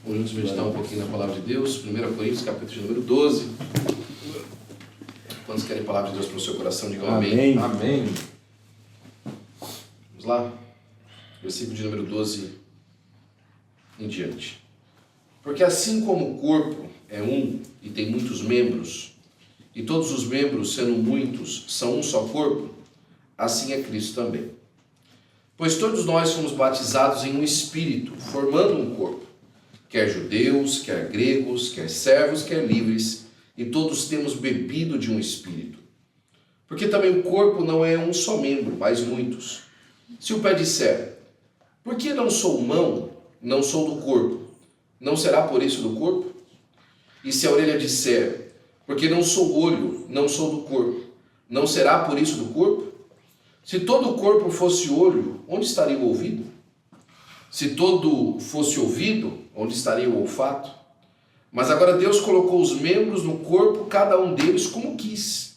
Vamos meditar um pouquinho na palavra de Deus. 1 Coríntios, capítulo de número 12. Quantos querem a palavra de Deus para o seu coração? Digam amém. Amém. Vamos lá? Versículo de número 12 em diante. Porque assim como o corpo é um e tem muitos membros, e todos os membros, sendo muitos, são um só corpo, assim é Cristo também. Pois todos nós fomos batizados em um Espírito, formando um corpo, quer judeus, quer gregos, quer servos, quer livres, e todos temos bebido de um Espírito. Porque também o corpo não é um só membro, mas muitos. Se o pé disser, por que não sou mão, não sou do corpo, não será por isso do corpo? E se a orelha disser, porque não sou olho, não sou do corpo, não será por isso do corpo? Se todo o corpo fosse olho, onde estaria o ouvido? Se todo fosse ouvido, onde estaria o olfato? Mas agora Deus colocou os membros no corpo, cada um deles como quis.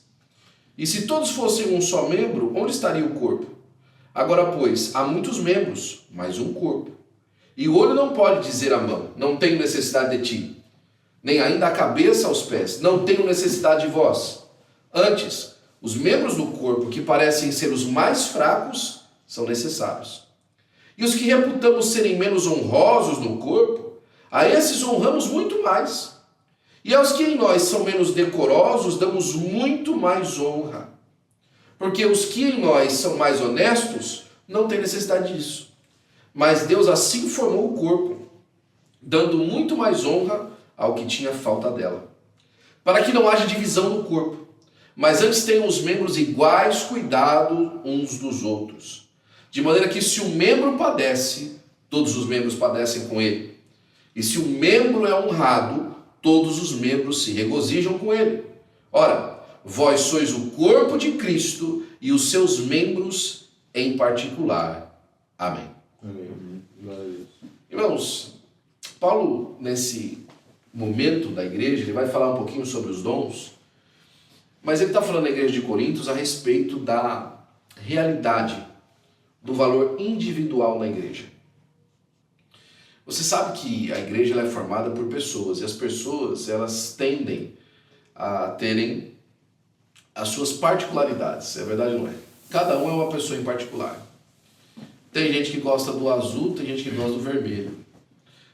E se todos fossem um só membro, onde estaria o corpo? Agora, pois, há muitos membros, mas um corpo. E o olho não pode dizer à mão, não tenho necessidade de ti. Nem ainda a cabeça aos pés, não tenho necessidade de vós. Antes, os membros do corpo que parecem ser os mais fracos são necessários. E os que reputamos serem menos honrosos no corpo, a esses honramos muito mais. E aos que em nós são menos decorosos, damos muito mais honra. Porque os que em nós são mais honestos, não têm necessidade disso. Mas Deus assim formou o corpo, dando muito mais honra ao que tinha falta dela. Para que não haja divisão no corpo, mas antes tenham os membros iguais cuidado uns dos outros. De maneira que se um membro padece, todos os membros padecem com ele. E se um membro é honrado, todos os membros se regozijam com ele. Ora, vós sois o corpo de Cristo e os seus membros em particular. Amém. Amém. Irmãos, Paulo, nesse momento da igreja, ele vai falar um pouquinho sobre os dons, mas ele está falando na igreja de Coríntios a respeito da realidade do valor individual na igreja. Você sabe que a igreja ela é formada por pessoas, e as pessoas elas tendem a terem as suas particularidades, é verdade ou não é? Cada um é uma pessoa em particular. Tem gente que gosta do azul, tem gente que gosta do vermelho.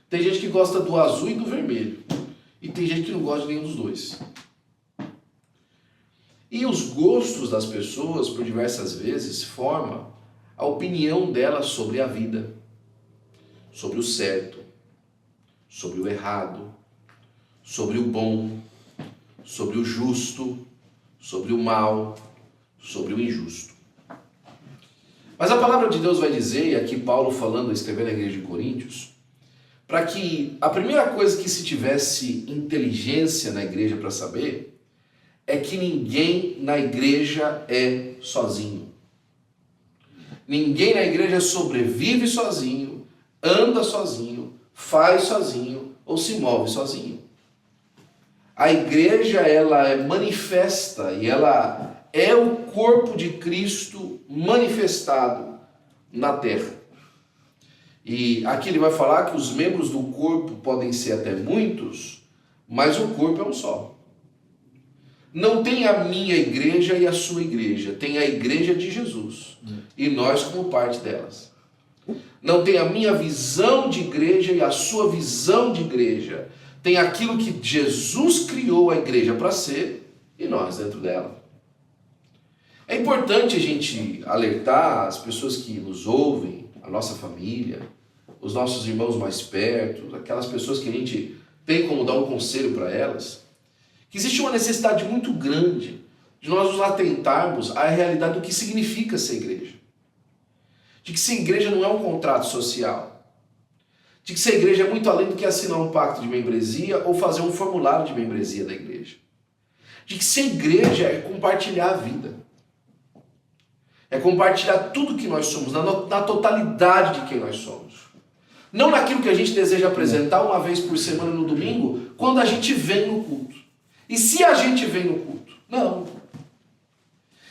Tem gente que gosta do azul e do vermelho. E tem gente que não gosta de nenhum dos dois. E os gostos das pessoas, por diversas vezes, formam a opinião delas sobre a vida, sobre o certo, sobre o errado, sobre o bom, sobre o justo, sobre o mal, sobre o injusto. Mas a palavra de Deus vai dizer, e aqui Paulo falando, escrevendo na igreja de Coríntios, para que a primeira coisa que se tivesse inteligência na igreja para saber, é que ninguém na igreja é sozinho. Ninguém na igreja sobrevive sozinho, anda sozinho, faz sozinho ou se move sozinho. A igreja ela é manifesta e ela é o corpo de Cristo manifestado na terra. E aqui ele vai falar que os membros do corpo podem ser até muitos, mas o corpo é um só. Não tem a minha igreja e a sua igreja, tem a igreja de Jesus e nós como parte delas. Não tem a minha visão de igreja e a sua visão de igreja, tem aquilo que Jesus criou a igreja para ser e nós dentro dela. É importante a gente alertar as pessoas que nos ouvem, a nossa família, os nossos irmãos mais perto, aquelas pessoas que a gente tem como dar um conselho para elas, que existe uma necessidade muito grande de nós nos atentarmos à realidade do que significa ser igreja. De que ser igreja não é um contrato social. De que ser igreja é muito além do que assinar um pacto de membresia ou fazer um formulário de membresia da igreja. De que ser igreja é compartilhar a vida. É compartilhar tudo que nós somos, na totalidade de quem nós somos. Não naquilo que a gente deseja apresentar uma vez por semana no domingo, quando a gente vem no culto. E se a gente vem no culto? Não.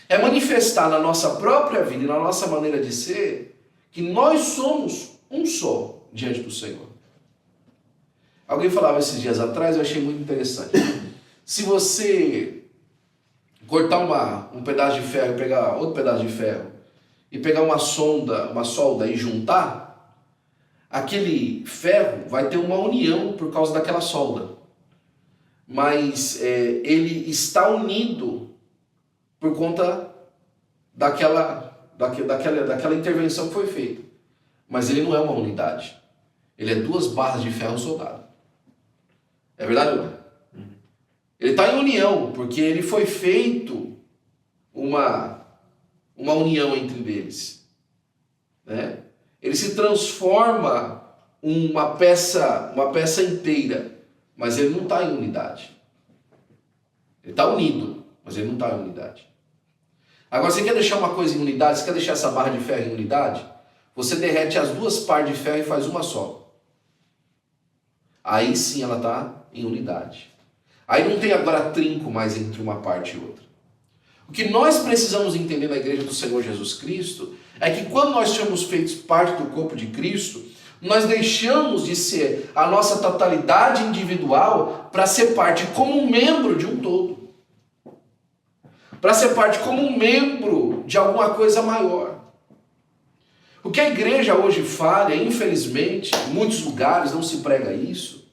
É manifestar na nossa própria vida e na nossa maneira de ser que nós somos um só diante do Senhor. Alguém falava esses dias atrás, eu achei muito interessante. Se você cortar um pedaço de ferro e pegar outro pedaço de ferro e pegar uma solda e juntar, aquele ferro vai ter uma união por causa daquela solda. Mas ele está unido por conta daquela intervenção que foi feita. Mas ele não é uma unidade. Ele é 2 barras de ferro soldado. É verdade ou não é? Ele está em união, porque ele foi feito uma união entre eles. Né? Ele se transforma uma peça inteira, mas ele não está em unidade. Ele está unido, mas ele não está em unidade. Agora, você quer deixar uma coisa em unidade, você quer deixar essa barra de ferro em unidade? Você derrete as 2 partes de ferro e faz uma só. Aí sim ela está em unidade. Aí não tem agora trinco mais entre uma parte e outra. O que nós precisamos entender na igreja do Senhor Jesus Cristo é que quando nós somos feitos parte do corpo de Cristo, nós deixamos de ser a nossa totalidade individual para ser parte como um membro de um todo. Para ser parte como um membro de alguma coisa maior. O que a igreja hoje falha, infelizmente, em muitos lugares não se prega isso,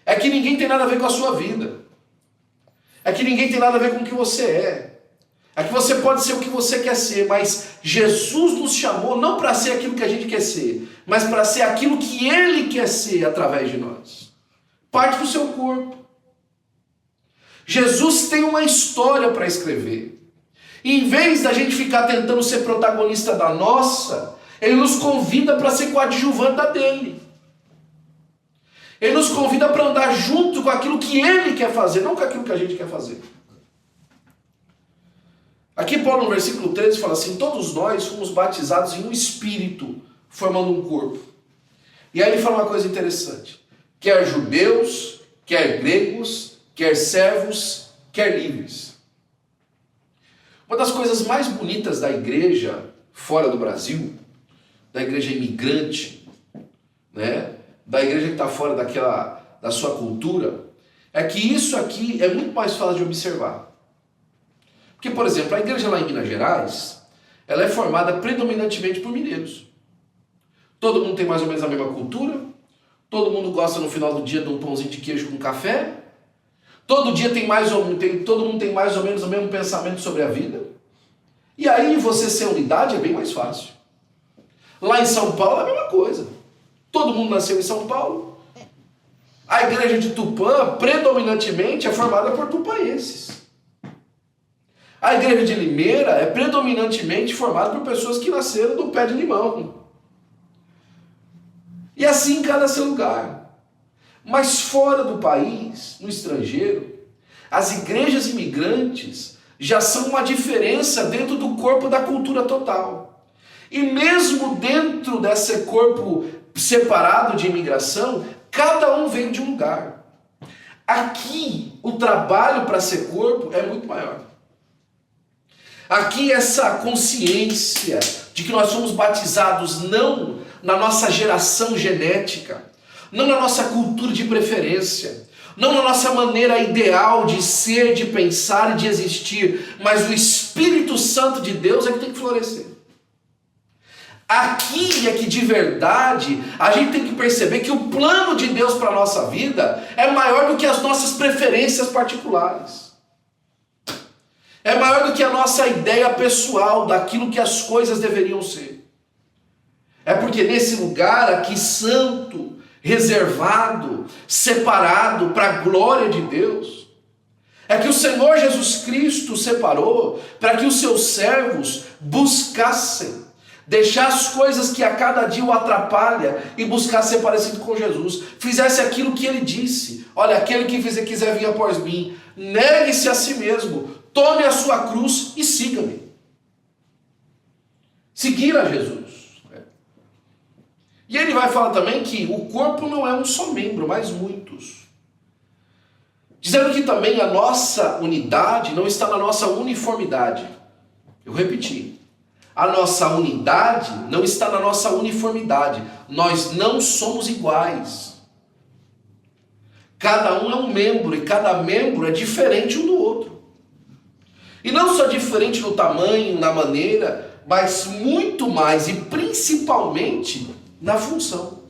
é que ninguém tem nada a ver com a sua vida. É que ninguém tem nada a ver com o que você é. É que você pode ser o que você quer ser, mas Jesus nos chamou não para ser aquilo que a gente quer ser, mas para ser aquilo que Ele quer ser através de nós. Parte do seu corpo. Jesus tem uma história para escrever. E em vez da gente ficar tentando ser protagonista da nossa, Ele nos convida para ser coadjuvante da dele. Ele nos convida para andar junto com aquilo que Ele quer fazer, não com aquilo que a gente quer fazer. Aqui Paulo no versículo 13 fala assim: todos nós fomos batizados em um espírito, formando um corpo. E aí ele fala uma coisa interessante: quer judeus, quer gregos, quer servos, quer livres. Uma das coisas mais bonitas da igreja fora do Brasil, da igreja imigrante, né, da igreja que está fora da sua cultura, é que isso aqui é muito mais fácil de observar. Porque, por exemplo, a igreja lá em Minas Gerais, ela é formada predominantemente por mineiros. Todo mundo tem mais ou menos a mesma cultura, todo mundo gosta no final do dia de um pãozinho de queijo com café, todo mundo tem mais ou menos o mesmo pensamento sobre a vida. E aí você ser unidade é bem mais fácil. Lá em São Paulo é a mesma coisa. Todo mundo nasceu em São Paulo. A igreja de Tupã, predominantemente, é formada por tupaenses. A igreja de Limeira é predominantemente formada por pessoas que nasceram do pé de limão. E assim em cada seu lugar. Mas fora do país, no estrangeiro, as igrejas imigrantes já são uma diferença dentro do corpo da cultura total. E mesmo dentro desse corpo separado de imigração, cada um vem de um lugar. Aqui, o trabalho para ser corpo é muito maior. Aqui, essa consciência de que nós somos batizados não na nossa geração genética, não na nossa cultura de preferência, não na nossa maneira ideal de ser, de pensar e de existir, mas o Espírito Santo de Deus é que tem que florescer. Aqui é que de verdade a gente tem que perceber que o plano de Deus para a nossa vida é maior do que as nossas preferências particulares. É maior do que a nossa ideia pessoal daquilo que as coisas deveriam ser. É porque nesse lugar aqui santo, reservado, separado para a glória de Deus, é que o Senhor Jesus Cristo separou para que os seus servos buscassem deixar as coisas que a cada dia o atrapalha e buscar ser parecido com Jesus. Fizesse aquilo que ele disse: olha, aquele que quiser vir após mim, negue-se a si mesmo, tome a sua cruz e siga-me. Seguir a Jesus. E ele vai falar também que o corpo não é um só membro, mas muitos. Dizendo que também a nossa unidade não está na nossa uniformidade. Eu repeti. A nossa unidade não está na nossa uniformidade. Nós não somos iguais. Cada um é um membro e cada membro é diferente um do outro. E não só diferente no tamanho, na maneira, mas muito mais e principalmente na função.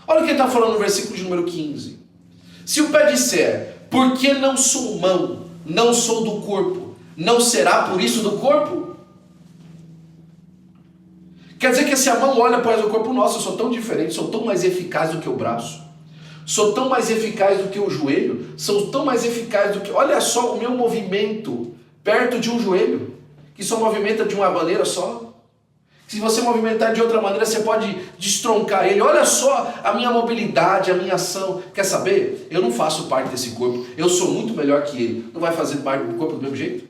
Olha o que ele está falando no versículo de número 15. Se o pé disser, porque não sou mão, não sou do corpo, não será por isso do corpo? Quer dizer que se a mão olha para o corpo, nossa, eu sou tão diferente, sou tão mais eficaz do que o braço, sou tão mais eficaz do que o joelho, sou tão mais eficaz do que... Olha só o meu movimento perto de um joelho, que só movimenta de uma maneira só. Se você movimentar de outra maneira, você pode destroncar ele. Olha só a minha mobilidade, a minha ação. Quer saber? Eu não faço parte desse corpo, eu sou muito melhor que ele. Não vai fazer parte do corpo do mesmo jeito?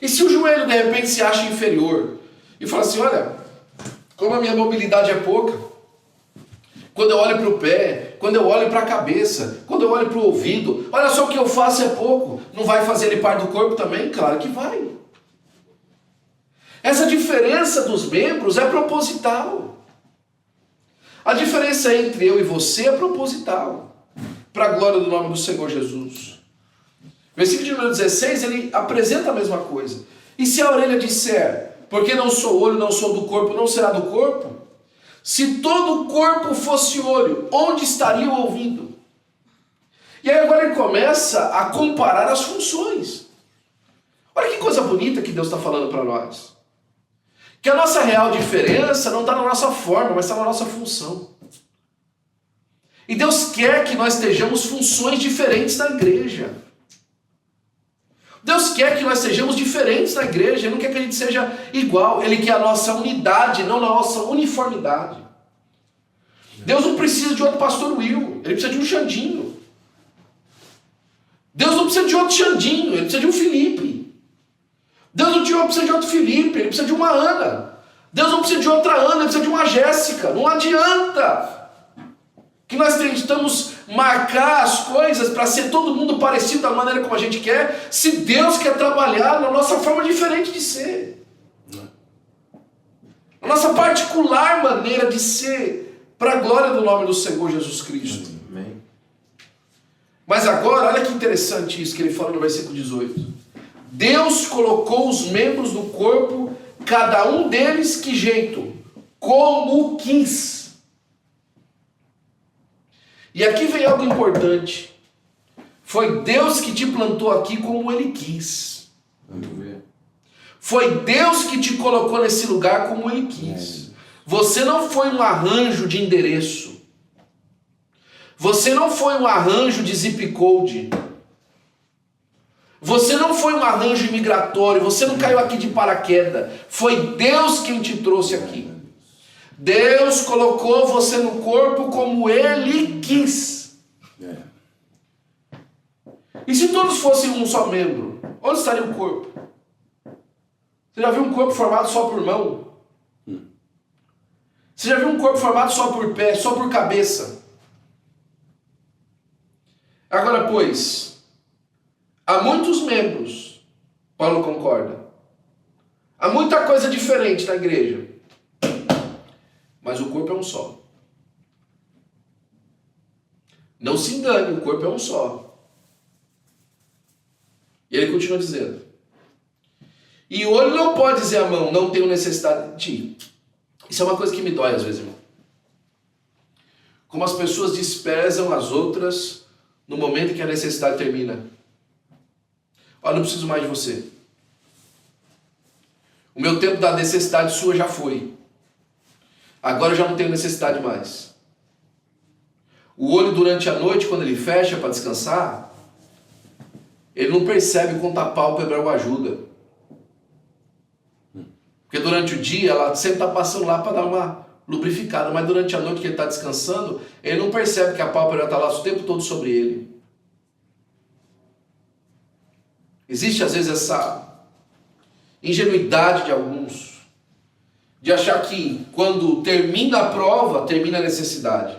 E se o joelho de repente se acha inferior e fala assim, olha, como a minha mobilidade é pouca, quando eu olho para o pé, quando eu olho para a cabeça, quando eu olho para o ouvido, olha só o que eu faço é pouco, não vai fazer ele parte do corpo também? Claro que vai. Essa diferença dos membros é proposital. A diferença entre eu e você é proposital, para a glória do nome do Senhor Jesus. Versículo de número 16, ele apresenta a mesma coisa. E se a orelha disser, porque não sou olho, não sou do corpo, não será do corpo? Se todo o corpo fosse olho, onde estaria o ouvido? E aí agora ele começa a comparar as funções. Olha que coisa bonita que Deus está falando para nós. Que a nossa real diferença não está na nossa forma, mas está na nossa função. E Deus quer que nós estejamos funções diferentes na igreja. Deus quer que nós sejamos diferentes na igreja, Ele não quer que a gente seja igual, Ele quer a nossa unidade, não a nossa uniformidade. Deus não precisa de outro pastor Will, Ele precisa de um Xandinho. Deus não precisa de outro Xandinho, Ele precisa de um Felipe. Deus não precisa de outro Felipe, Ele precisa de uma Ana. Deus não precisa de outra Ana, Ele precisa de uma Jéssica. Não adianta que nós tentamos marcar as coisas para ser todo mundo parecido da maneira como a gente quer, se Deus quer trabalhar na nossa forma diferente de ser. A nossa particular maneira de ser, para a glória do nome do Senhor Jesus Cristo. Amém. Mas agora, olha que interessante isso que ele fala no versículo 18. Deus colocou os membros do corpo, cada um deles que jeito, como quis. E aqui vem algo importante. Foi Deus que te plantou aqui como Ele quis. Foi Deus que te colocou nesse lugar como Ele quis. Você não foi um arranjo de endereço. Você não foi um arranjo de zip code. Você não foi um arranjo imigratório. Você não caiu aqui de paraquedas. Foi Deus quem te trouxe aqui. Deus colocou você no corpo como Ele quis. E se todos fossem um só membro, onde estaria o corpo? Você já viu um corpo formado só por mão? Você já viu um corpo formado só por pé, só por cabeça? Agora, pois, há muitos membros, Paulo concorda. Há muita coisa diferente na igreja. Mas o corpo é um só. Não se engane, o corpo é um só. E ele continua dizendo. E o olho não pode dizer à mão, não tenho necessidade de ti. Isso é uma coisa que me dói às vezes, irmão. Como as pessoas desprezam as outras no momento em que a necessidade termina. Olha, não preciso mais de você. O meu tempo da necessidade sua já foi. Agora eu já não tenho necessidade mais. O olho durante a noite, quando ele fecha para descansar, ele não percebe quanto a pálpebra o ajuda. Porque durante o dia ela sempre está passando lá para dar uma lubrificada, mas durante a noite que ele está descansando, ele não percebe que a pálpebra está lá o tempo todo sobre ele. Existe às vezes essa ingenuidade de alguns, de achar que quando termina a prova, termina a necessidade.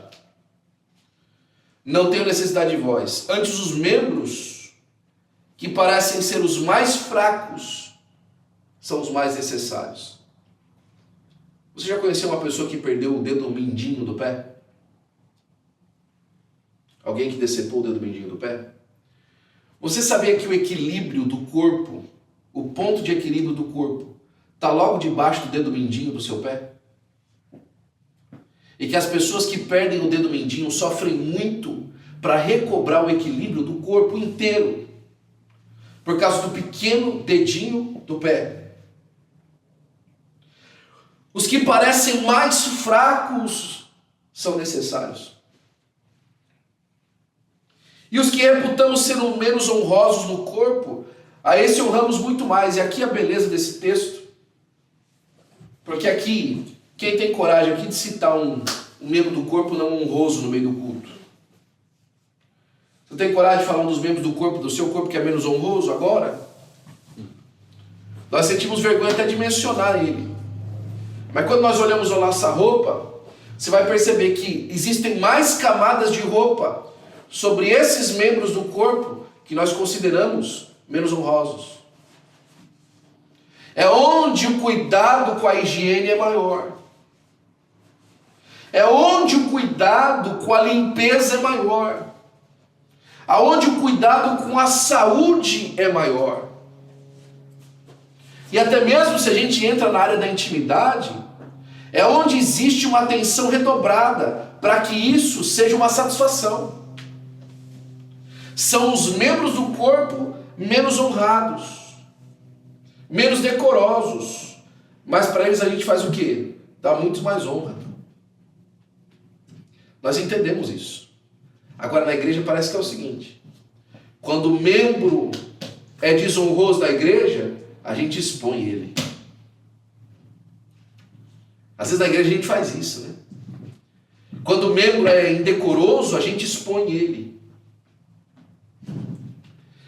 Não tenho necessidade de vós. Antes os membros, que parecem ser os mais fracos, são os mais necessários. Você já conheceu uma pessoa que perdeu o dedo mindinho do pé? Alguém que decepou o dedo mindinho do pé? Você sabia que o equilíbrio do corpo, o ponto de equilíbrio do corpo, está logo debaixo do dedo mindinho do seu pé? E que as pessoas que perdem o dedo mindinho sofrem muito para recobrar o equilíbrio do corpo inteiro, por causa do pequeno dedinho do pé. Os que parecem mais fracos são necessários. E os que reputamos ser menos honrosos no corpo, a esse honramos muito mais. E aqui a beleza desse texto, porque aqui, quem tem coragem aqui de citar um membro do corpo não honroso no meio do culto? Você tem coragem de falar um dos membros do corpo, do seu corpo, que é menos honroso agora? Nós sentimos vergonha até de mencionar ele. Mas quando nós olhamos a nossa roupa, você vai perceber que existem mais camadas de roupa sobre esses membros do corpo que nós consideramos menos honrosos. É onde o cuidado com a higiene é maior. É onde o cuidado com a limpeza é maior. Aonde o cuidado com a saúde é maior. E até mesmo se a gente entra na área da intimidade, é onde existe uma atenção redobrada para que isso seja uma satisfação. São os membros do corpo menos honrados, menos decorosos, mas para eles a gente faz o quê? Dá muito mais honra. Nós entendemos isso. Agora na igreja parece que é o seguinte: quando o membro é desonroso da igreja, a gente expõe ele. Às vezes na igreja a gente faz isso, né? Quando o membro é indecoroso, a gente expõe ele.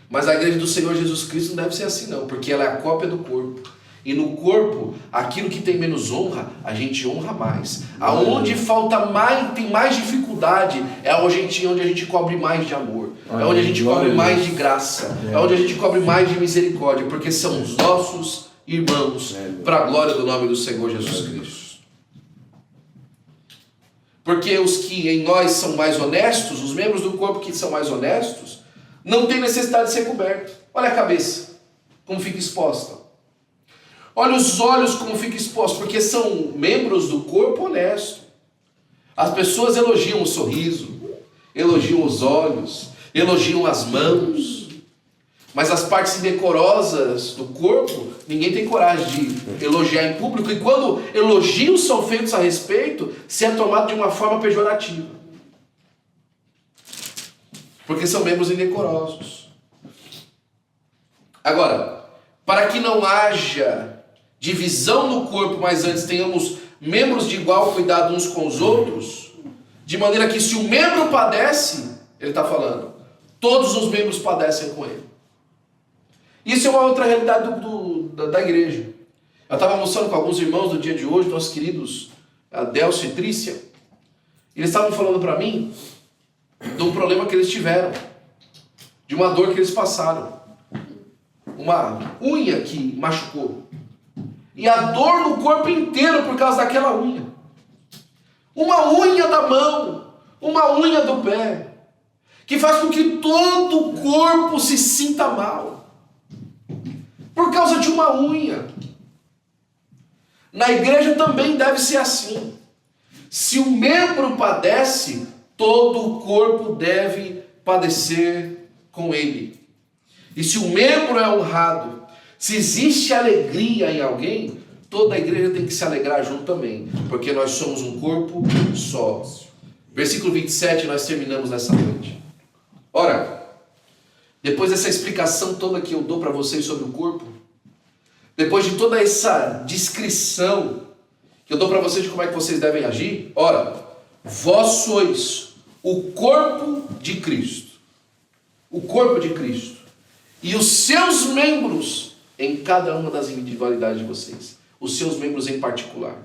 Mas a igreja do Senhor Jesus Cristo não deve ser assim não, porque ela é a cópia do corpo. E no corpo, aquilo que tem menos honra, a gente honra mais. Aonde falta mais, tem mais dificuldade, é onde a gente cobre mais de amor. É onde a gente cobre mais de graça. É onde a gente cobre mais de misericórdia, porque são os nossos irmãos, para a glória do nome do Senhor Jesus Cristo. Porque os que em nós são mais honestos, os membros do corpo que são mais honestos, não tem necessidade de ser coberto. Olha a cabeça, como fica exposta. Olha os olhos como fica exposto, porque são membros do corpo honesto. As pessoas elogiam o sorriso, elogiam os olhos, elogiam as mãos, mas as partes indecorosas do corpo, ninguém tem coragem de elogiar em público, e quando elogios são feitos a respeito, se é tomado de uma forma pejorativa, porque são membros indecorosos. Agora, para que não haja divisão no corpo, mas antes tenhamos membros de igual cuidado uns com os outros, de maneira que se o membro padece, ele está falando, todos os membros padecem com ele. Isso é uma outra realidade da igreja. Eu estava almoçando com alguns irmãos no dia de hoje, nossos queridos Adelcio e Trícia, eles estavam falando para mim de um problema que eles tiveram, de uma dor que eles passaram, uma unha que machucou. E a dor no corpo inteiro por causa daquela unha. Uma unha da mão, uma unha do pé, que faz com que todo o corpo se sinta mal. Por causa de uma unha. Na igreja também deve ser assim. Se o membro padece, todo o corpo deve padecer com ele. E se o membro é honrado, se existe alegria em alguém, toda a igreja tem que se alegrar junto também, porque nós somos um corpo só. Versículo 27 nós terminamos nessa noite. Ora, depois dessa explicação toda que eu dou para vocês sobre o corpo, depois de toda essa descrição que eu dou para vocês de como é que vocês devem agir, ora, vós sois o corpo de Cristo. O corpo de Cristo. E os seus membros em cada uma das individualidades de vocês. Os seus membros em particular.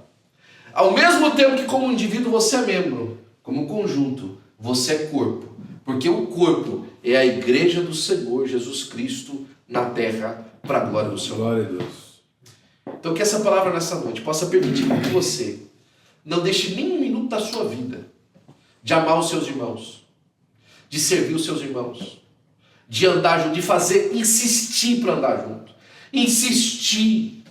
Ao mesmo tempo que como indivíduo você é membro, como conjunto, você é corpo. Porque o corpo é a igreja do Senhor Jesus Cristo na terra, para a glória do Senhor. Glória a Deus. Então que essa palavra nessa noite possa permitir que você não deixe nem um minuto da sua vida de amar os seus irmãos, de servir os seus irmãos, de andar junto, de fazer, insistir para andar junto, insistir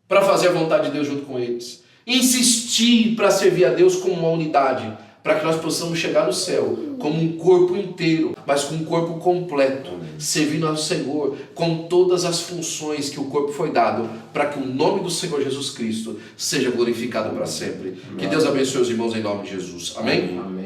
para fazer a vontade de Deus junto com eles, insistir para servir a Deus como uma unidade, para que nós possamos chegar no céu como um corpo inteiro, mas com um corpo completo, servindo ao Senhor com todas as funções que o corpo foi dado, para que o nome do Senhor Jesus Cristo seja glorificado para sempre. Que Deus abençoe os irmãos em nome de Jesus. Amém?